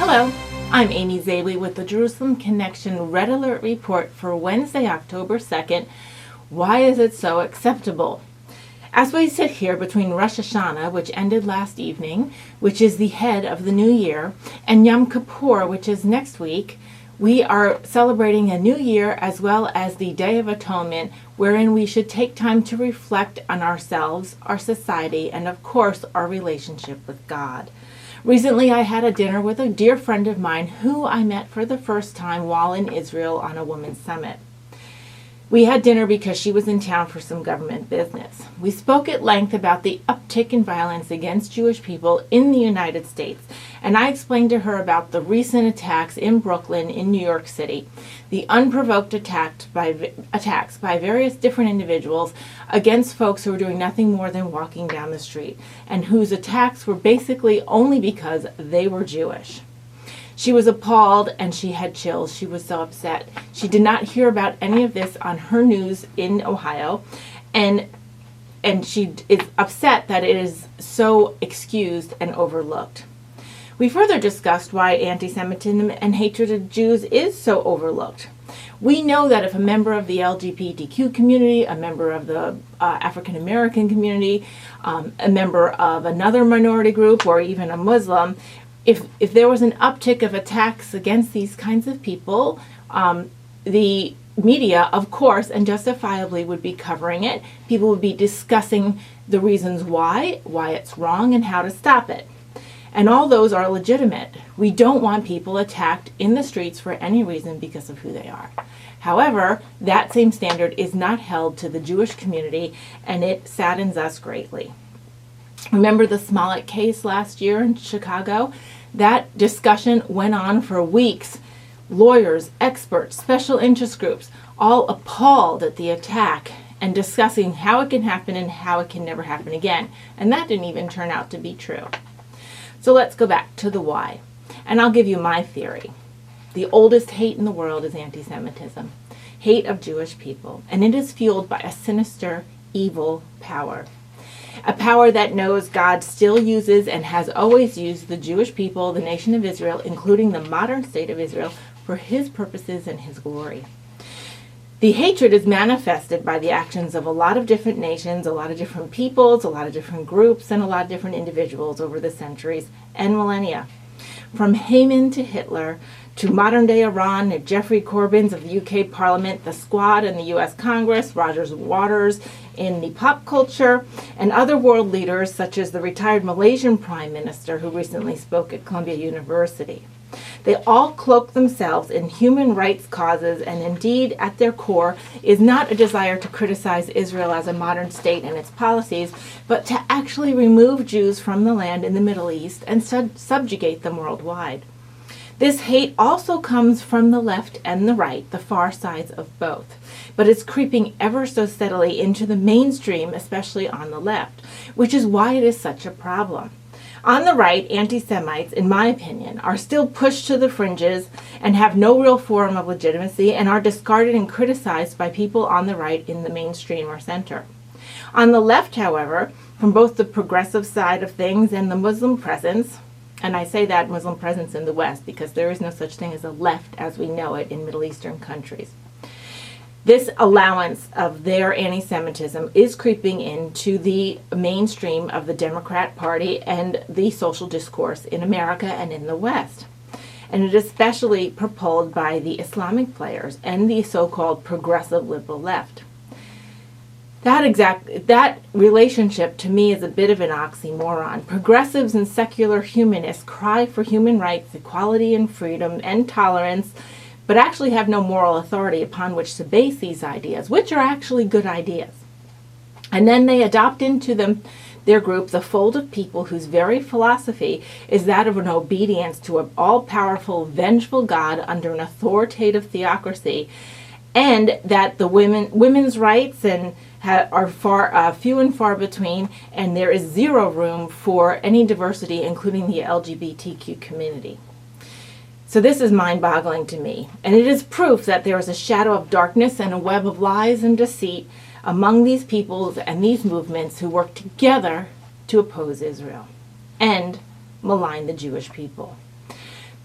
Hello, I'm Amy Zabley with the Jerusalem Connection Red Alert Report for Wednesday, October 2nd. Why is it so acceptable? As we sit here between Rosh Hashanah, which ended last evening, which is the head of the new year, and Yom Kippur, which is next week, we are celebrating a new year as well as the Day of Atonement, wherein we should take time to reflect on ourselves, our society, and of course, our relationship with God. Recently, I had a dinner with a dear friend of mine who I met for the first time while in Israel on a women's summit. We had dinner because she was in town for some government business. We spoke at length about the uptick in violence against Jewish people in the United States, and I explained to her about the recent attacks in Brooklyn, in New York City, the unprovoked attacks by various different individuals against folks who were doing nothing more than walking down the street, and whose attacks were basically only because they were Jewish. She was appalled and she had chills. She was so upset. She did not hear about any of this on her news in Ohio, and she is upset that it is so excused and overlooked. We further discussed why anti-Semitism and hatred of Jews is so overlooked. We know that if a member of the LGBTQ community, a member of the African American community, a member of another minority group, or even a Muslim, if there was an uptick of attacks against these kinds of people, the media, of course, and justifiably would be covering it. People would be discussing the reasons why it's wrong, and how to stop it. And all those are legitimate. We don't want people attacked in the streets for any reason because of who they are. However, that same standard is not held to the Jewish community, and it saddens us greatly. Remember the Smollett case last year in Chicago? That discussion went on for weeks. Lawyers, experts, special interest groups, all appalled at the attack and discussing how it can happen and how it can never happen again. And that didn't even turn out to be true. So let's go back to the why. And I'll give you my theory. The oldest hate in the world is anti-Semitism, hate of Jewish people. And it is fueled by a sinister, evil power. A power that knows God still uses and has always used the Jewish people, the nation of Israel, including the modern state of Israel, for his purposes and his glory. The hatred is manifested by the actions of a lot of different nations, a lot of different peoples, a lot of different groups, and a lot of different individuals over the centuries and millennia. From Haman to Hitler, to modern-day Iran, to Geoffrey Corbyn's of the UK Parliament, the Squad in the US Congress, Roger Waters in the pop culture, and other world leaders such as the retired Malaysian Prime Minister who recently spoke at Columbia University. They all cloak themselves in human rights causes, and indeed at their core is not a desire to criticize Israel as a modern state and its policies, but to actually remove Jews from the land in the Middle East and subjugate them worldwide. This hate also comes from the left and the right, the far sides of both, but it's creeping ever so steadily into the mainstream, especially on the left, which is why it is such a problem. On the right, anti-Semites, in my opinion, are still pushed to the fringes and have no real forum of legitimacy and are discarded and criticized by people on the right in the mainstream or center. On the left, however, from both the progressive side of things and the Muslim presence, and I say that Muslim presence in the West because there is no such thing as a left as we know it in Middle Eastern countries. This allowance of their anti-Semitism is creeping into the mainstream of the Democrat Party and the social discourse in America and in the West. And it is especially propelled by the Islamic players and the so-called progressive liberal left. That relationship to me is a bit of an oxymoron. Progressives and secular humanists cry for human rights, equality and freedom and tolerance, but actually have no moral authority upon which to base these ideas, which are actually good ideas. And then they adopt into their group the fold of people whose very philosophy is that of an obedience to an all-powerful, vengeful God under an authoritative theocracy, and that the women's rights are few and far between, and there is zero room for any diversity, including the LGBTQ community. So this is mind-boggling to me, and it is proof that there is a shadow of darkness and a web of lies and deceit among these peoples and these movements who work together to oppose Israel and malign the Jewish people.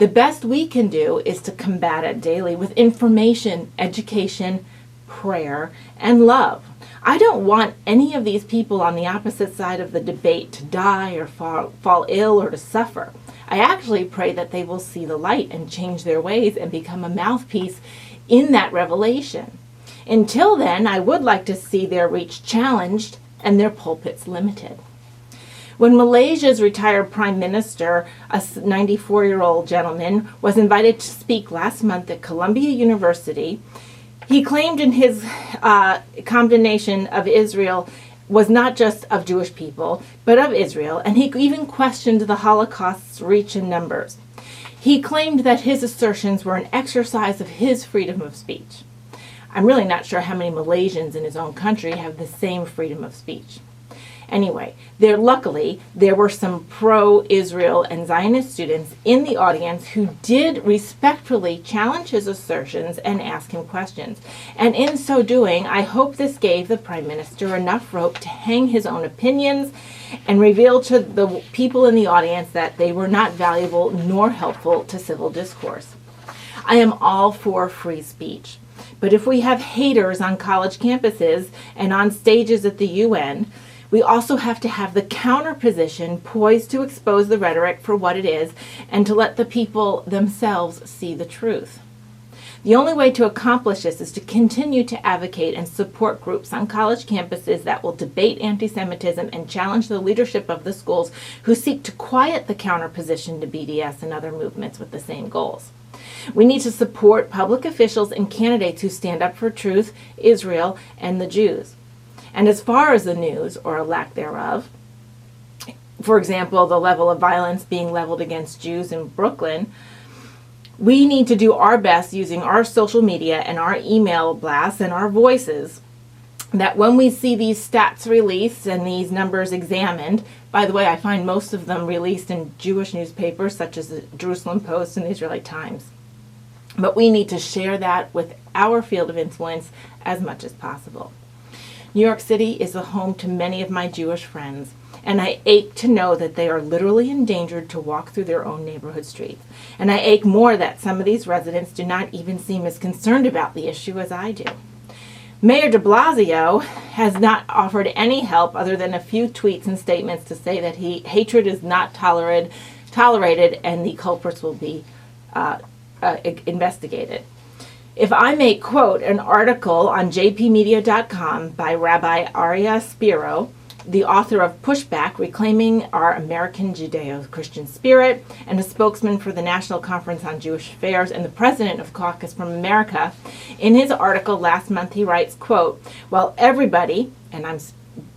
The best we can do is to combat it daily with information, education, prayer, and love. I don't want any of these people on the opposite side of the debate to die or fall ill or to suffer. I actually pray that they will see the light and change their ways and become a mouthpiece in that revelation. Until then, I would like to see their reach challenged and their pulpits limited. When Malaysia's retired prime minister, a 94-year-old gentleman, was invited to speak last month at Columbia University, he claimed in his condemnation of Israel was not just of Jewish people, but of Israel, and he even questioned the Holocaust's reach and numbers. He claimed that his assertions were an exercise of his freedom of speech. I'm really not sure how many Malaysians in his own country have the same freedom of speech. Anyway, luckily, there were some pro-Israel and Zionist students in the audience who did respectfully challenge his assertions and ask him questions. And in so doing, I hope this gave the Prime Minister enough rope to hang his own opinions and reveal to the people in the audience that they were not valuable nor helpful to civil discourse. I am all for free speech. But if we have haters on college campuses and on stages at the UN, we also have to have the counter position poised to expose the rhetoric for what it is and to let the people themselves see the truth. The only way to accomplish this is to continue to advocate and support groups on college campuses that will debate anti-Semitism and challenge the leadership of the schools who seek to quiet the counter position to BDS and other movements with the same goals. We need to support public officials and candidates who stand up for truth, Israel, and the Jews. And as far as the news, or a lack thereof, for example, the level of violence being leveled against Jews in Brooklyn, we need to do our best using our social media and our email blasts and our voices that when we see these stats released and these numbers examined, by the way, I find most of them released in Jewish newspapers such as the Jerusalem Post and the Israeli Times. But we need to share that with our field of influence as much as possible. New York City is the home to many of my Jewish friends, and I ache to know that they are literally endangered to walk through their own neighborhood streets. And I ache more that some of these residents do not even seem as concerned about the issue as I do. Mayor de Blasio has not offered any help other than a few tweets and statements to say that hatred is not tolerated and the culprits will be investigated. If I may quote an article on jpmedia.com by Rabbi Aria Spiro, the author of Pushback, Reclaiming Our American Judeo-Christian Spirit, and a spokesman for the National Conference on Jewish Affairs and the president of Caucus from America, in his article last month he writes, quote, while everybody, and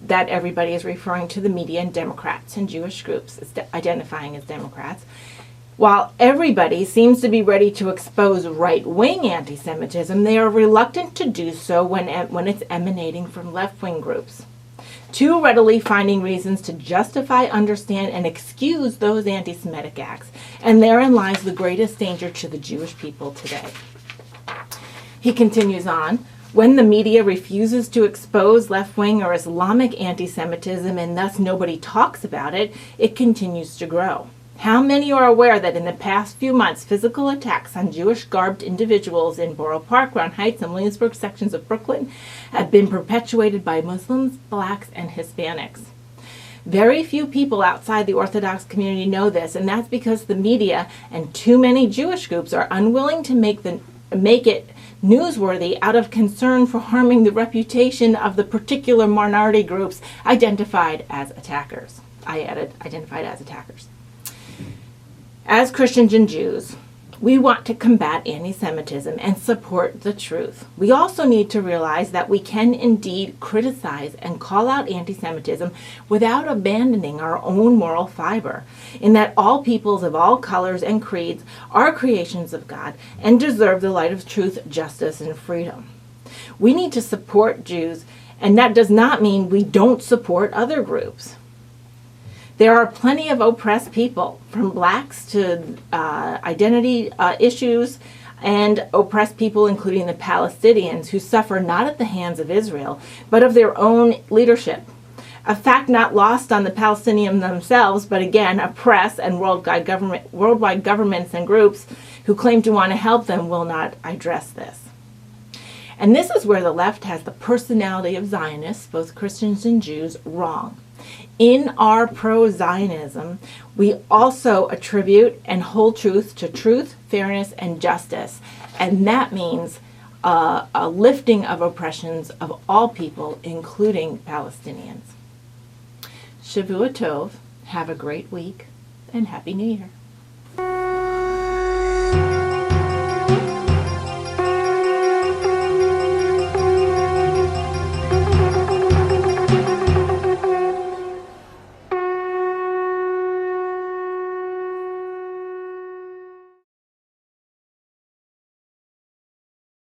that everybody is referring to the media and Democrats and Jewish groups identifying as Democrats, while everybody seems to be ready to expose right-wing anti-Semitism, they are reluctant to do so when it's emanating from left-wing groups, too readily finding reasons to justify, understand, and excuse those anti-Semitic acts. And therein lies the greatest danger to the Jewish people today. He continues on, when the media refuses to expose left-wing or Islamic anti-Semitism and thus nobody talks about it, it continues to grow. How many are aware that in the past few months, physical attacks on Jewish-garbed individuals in Borough Park, Crown Heights, and Williamsburg sections of Brooklyn have been perpetuated by Muslims, blacks, and Hispanics? Very few people outside the Orthodox community know this, and that's because the media and too many Jewish groups are unwilling to make it newsworthy out of concern for harming the reputation of the particular minority groups identified as attackers. I added identified as attackers. As Christians and Jews, we want to combat anti-Semitism and support the truth. We also need to realize that we can indeed criticize and call out anti-Semitism without abandoning our own moral fiber, in that all peoples of all colors and creeds are creations of God and deserve the light of truth, justice, and freedom. We need to support Jews, and that does not mean we don't support other groups. There are plenty of oppressed people, from blacks to identity issues, and oppressed people, including the Palestinians, who suffer not at the hands of Israel, but of their own leadership. A fact not lost on the Palestinians themselves, but again, a press and worldwide governments and groups who claim to want to help them will not address this. And this is where the left has the personality of Zionists, both Christians and Jews, wrong. In our pro-Zionism, we also attribute and hold truth to truth, fairness, and justice. And that means a lifting of oppressions of all people, including Palestinians. Shavua Tov, have a great week, and Happy New Year.